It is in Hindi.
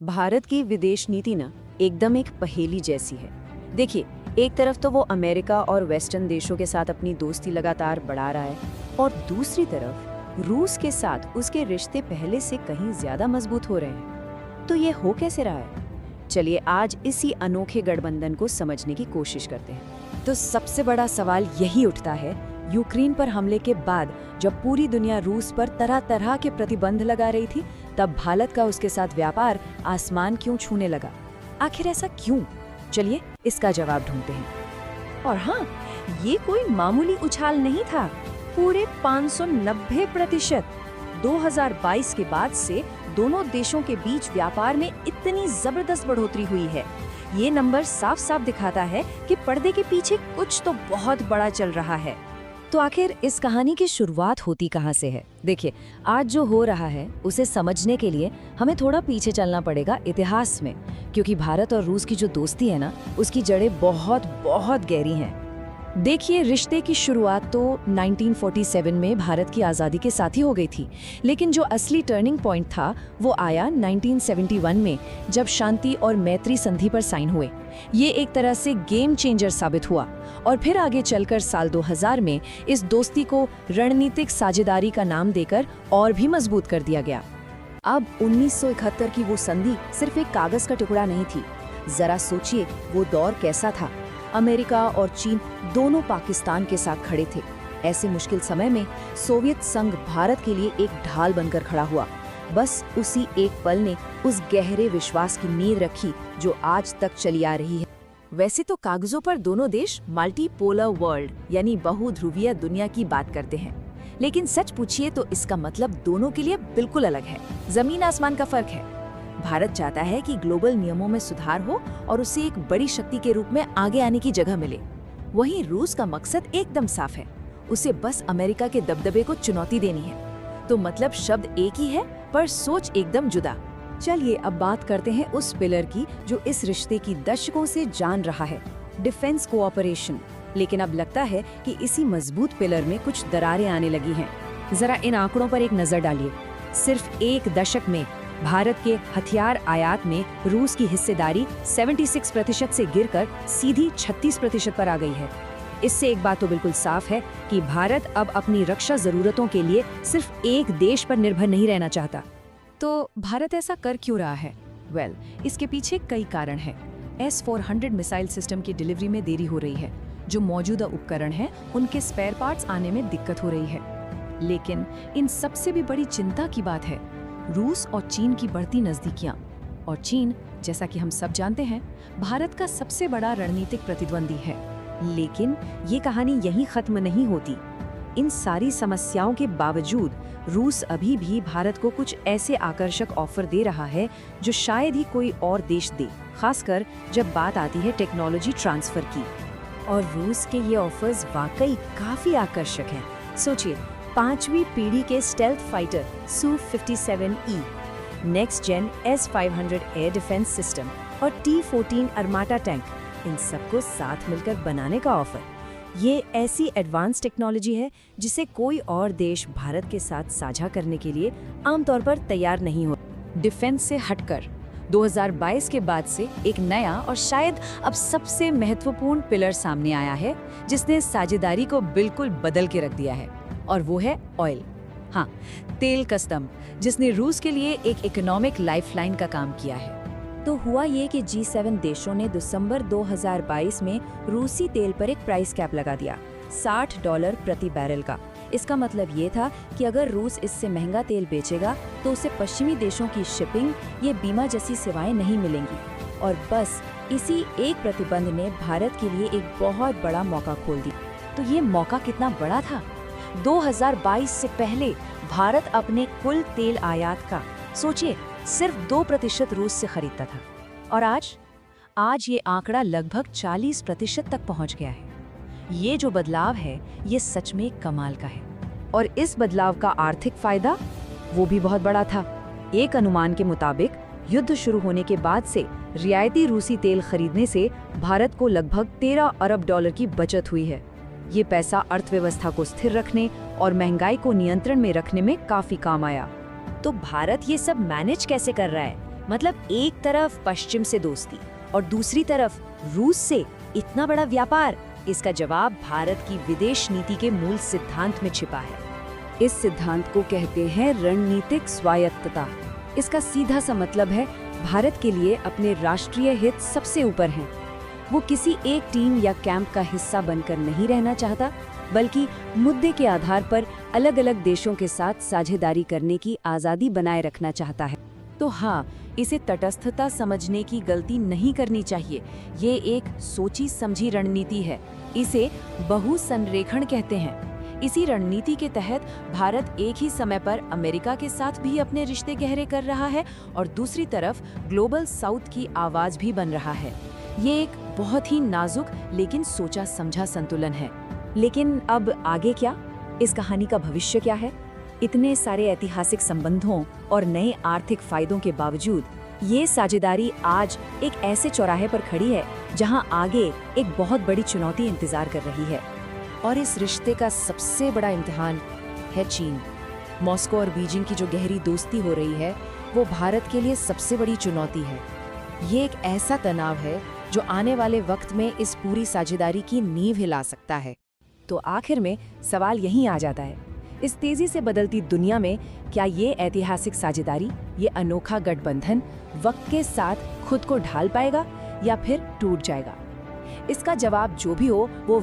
भारत की विदेश नीति ना एकदम एक पहेली जैसी है। देखिए, एक तरफ तो वो अमेरिका और वेस्टर्न देशों के साथ अपनी दोस्ती लगातार बढ़ा रहा है और दूसरी तरफ रूस के साथ उसके रिश्ते पहले से कहीं ज्यादा मजबूत हो रहे हैं। तो ये हो कैसे रहा है? चलिए आज इसी अनोखे गठबंधन को समझने की कोशिश करते हैं। तो सबसे बड़ा सवाल यही उठता है, यूक्रेन पर हमले के बाद जब पूरी दुनिया रूस पर तरह तरह के प्रतिबंध लगा रही थी, तब भारत का उसके साथ व्यापार आसमान क्यों छूने लगा? आखिर ऐसा क्यों? चलिए इसका जवाब ढूंढते हैं। और हाँ, ये कोई मामूली उछाल नहीं था। पूरे 590% 2022 के बाद से दोनों देशों के बीच व्यापार में इतनी जबरदस्त बढ़ोतरी हुई है। ये नंबर साफ साफ दिखाता है कि पर्दे के पीछे कुछ तो बहुत बड़ा चल रहा है। तो आखिर इस कहानी की शुरुआत होती कहाँ से है? देखिए, आज जो हो रहा है उसे समझने के लिए हमें थोड़ा पीछे चलना पड़ेगा इतिहास में, क्योंकि भारत और रूस की जो दोस्ती है ना, उसकी जड़ें बहुत बहुत गहरी हैं। देखिए, रिश्ते की शुरुआत तो 1947 में भारत की आज़ादी के साथ ही हो गई थी, लेकिन जो असली टर्निंग पॉइंट था वो आया 1971 में, जब शांति और मैत्री संधि पर साइन हुए। ये एक तरह से गेम चेंजर साबित हुआ और फिर आगे चलकर साल 2000 में इस दोस्ती को रणनीतिक साझेदारी का नाम देकर और भी मजबूत कर दिया गया। अब 1971 की वो संधि सिर्फ एक कागज का टुकड़ा नहीं थी। जरा सोचिए वो दौर कैसा था। अमेरिका और चीन दोनों पाकिस्तान के साथ खड़े थे। ऐसे मुश्किल समय में सोवियत संघ भारत के लिए एक ढाल बनकर खड़ा हुआ। बस उसी एक पल ने उस गहरे विश्वास की नींव रखी जो आज तक चली आ रही है। वैसे तो कागजों पर दोनों देश मल्टीपोलर वर्ल्ड यानी बहुध्रुवीय दुनिया की बात करते हैं, लेकिन सच पूछिए तो इसका मतलब दोनों के लिए बिल्कुल अलग है। जमीन आसमान का फर्क है। भारत चाहता है कि ग्लोबल नियमों में सुधार हो और उसे एक बड़ी शक्ति के रूप में आगे आने की जगह मिले। वहीं रूस का मकसद एकदम साफ है, उसे बस अमेरिका के दबदबे को चुनौती देनी है। तो मतलब शब्द एक ही है पर सोच एकदम जुदा। चलिए अब बात करते हैं उस पिलर की जो इस रिश्ते की दशकों से जान रहा है, डिफेंस कोऑपरेशन। लेकिन अब लगता है कि इसी मजबूत पिलर में कुछ दरारें आने लगी हैं। जरा इन आंकड़ों पर एक नजर डालिए। सिर्फ एक दशक में भारत के हथियार आयात में रूस की हिस्सेदारी 76% से गिरकर सीधी 36% पर आ गई है। इससे एक बात तो बिल्कुल साफ है कि भारत अब अपनी रक्षा जरूरतों के लिए सिर्फ एक देश पर निर्भर नहीं रहना चाहता। तो भारत ऐसा कर क्यों रहा है? इसके पीछे कई कारण हैं। S-400 मिसाइल सिस्टम की डिलीवरी में देरी हो रही है। जो मौजूदा उपकरण हैं, उनके स्पेयर पार्ट्स आने में दिक्कत हो रही है। लेकिन इन सबसे भी बड़ी चिंता की बात है रूस और चीन की बढ़ती नजदीकियां। और चीन, जैसा कि हम सब जानते हैं, भारत का सबसे बड़ा रणनीतिक प्रतिद्वंदी है। लेकिन ये कहानी यहीं खत्म नहीं होती। इन सारी समस्याओं के बावजूद रूस अभी भी भारत को कुछ ऐसे आकर्षक ऑफर दे रहा है जो शायद ही कोई और देश दे, खासकर जब बात आती है टेक्नोलॉजी ट्रांसफर की। और रूस के ये ऑफर्स वाकई काफी आकर्षक हैं। सोचिए, 5वीं पीढ़ी के stealth fighter Su-57E, next gen S-500 air defence system और T-14 अर्माटा टैंक, इन सबको साथ मिलकर बनाने का ऑफर। ये ऐसी एडवांस टेक्नोलॉजी है जिसे कोई और देश भारत के साथ साझा करने के लिए आमतौर पर तैयार नहीं हो। डिफेंस से हटकर 2022 के बाद से एक नया और शायद अब सबसे महत्वपूर्ण पिलर सामने आया है जिसने साझेदारी को बिल्कुल बदल के रख दिया है, और वो है ऑयल। हाँ, तेल का स्तंभ, जिसने रूस के लिए एक इकोनॉमिक लाइफलाइन का काम किया है। तो हुआ ये कि G7 देशों ने दिसंबर 2022 में रूसी तेल पर एक प्राइस कैप लगा दिया, $60 प्रति बैरल का। इसका मतलब ये था कि अगर रूस इससे महंगा तेल बेचेगा तो उसे पश्चिमी देशों की शिपिंग, ये बीमा जैसी सेवाएं नहीं मिलेंगी। और बस इसी एक प्रतिबंध ने भारत के लिए एक बहुत बड़ा मौका खोल दिया। तो ये मौका कितना बड़ा था? 2022 से पहले भारत अपने कुल तेल आयात का, सोचिए, सिर्फ 2% रूस से खरीदता था, और आज ये आंकड़ा लगभग 40% तक पहुंच गया है। ये जो बदलाव है, ये सच में कमाल का है। और इस बदलाव का आर्थिक फायदा वो भी बहुत बड़ा था। एक अनुमान के मुताबिक युद्ध शुरू होने के बाद से रियायती रूसी तेल खरीदने से भारत को लगभग $13 अरब की बचत हुई है। ये पैसा अर्थव्यवस्था को स्थिर रखने और महंगाई को नियंत्रण में रखने में काफी काम आया। तो भारत ये सब मैनेज कैसे कर रहा है? मतलब एक तरफ पश्चिम से दोस्ती और दूसरी तरफ रूस से इतना बड़ा व्यापार। इसका जवाब भारत की विदेश नीति के मूल सिद्धांत में छिपा है। इस सिद्धांत को कहते हैं रणनीतिक स्वायत्तता। इसका सीधा सा मतलब है भारत के लिए अपने राष्ट्रीय हित सबसे ऊपर हैं। वो किसी एक टीम या कैंप का हिस्सा बनकर नहीं रहना चाहता, बल्कि मुद्दे के आधार पर अलग अलग देशों के साथ साझेदारी करने की आज़ादी बनाए रखना चाहता है। तो हाँ, इसे तटस्थता समझने की गलती नहीं करनी चाहिए। ये एक सोची समझी रणनीति है। इसे बहुसंरेखण कहते हैं। इसी रणनीति के तहत भारत एक ही समय पर अमेरिका के साथ भी अपने रिश्ते गहरे कर रहा है और दूसरी तरफ ग्लोबल साउथ की आवाज भी बन रहा है। ये एक बहुत ही नाजुक लेकिन सोचा समझा संतुलन है। लेकिन अब आगे क्या? इस कहानी का भविष्य क्या है? इतने सारे ऐतिहासिक संबंधों और नए आर्थिक फायदों के बावजूद ये साझेदारी आज एक ऐसे चौराहे पर खड़ी है जहां आगे एक बहुत बड़ी चुनौती इंतजार कर रही है। और इस रिश्ते का सबसे बड़ा इम्तिहान है चीन। मॉस्को और बीजिंग की जो गहरी दोस्ती हो रही है, वो भारत के लिए सबसे बड़ी चुनौती है। ये एक ऐसा तनाव है जो आने वाले वक्त में इस पूरी साझेदारी की नींव हिला सकता है। तो आखिर में सवाल यहीं आ जाता है, इस तेजी से बदलती दुनिया में क्या ये ऐतिहासिक साझेदारी, ये अनोखा गठबंधन वक्त के साथ खुद को ढाल पाएगा या फिर टूट जाएगा? इसका जवाब जो भी हो, वो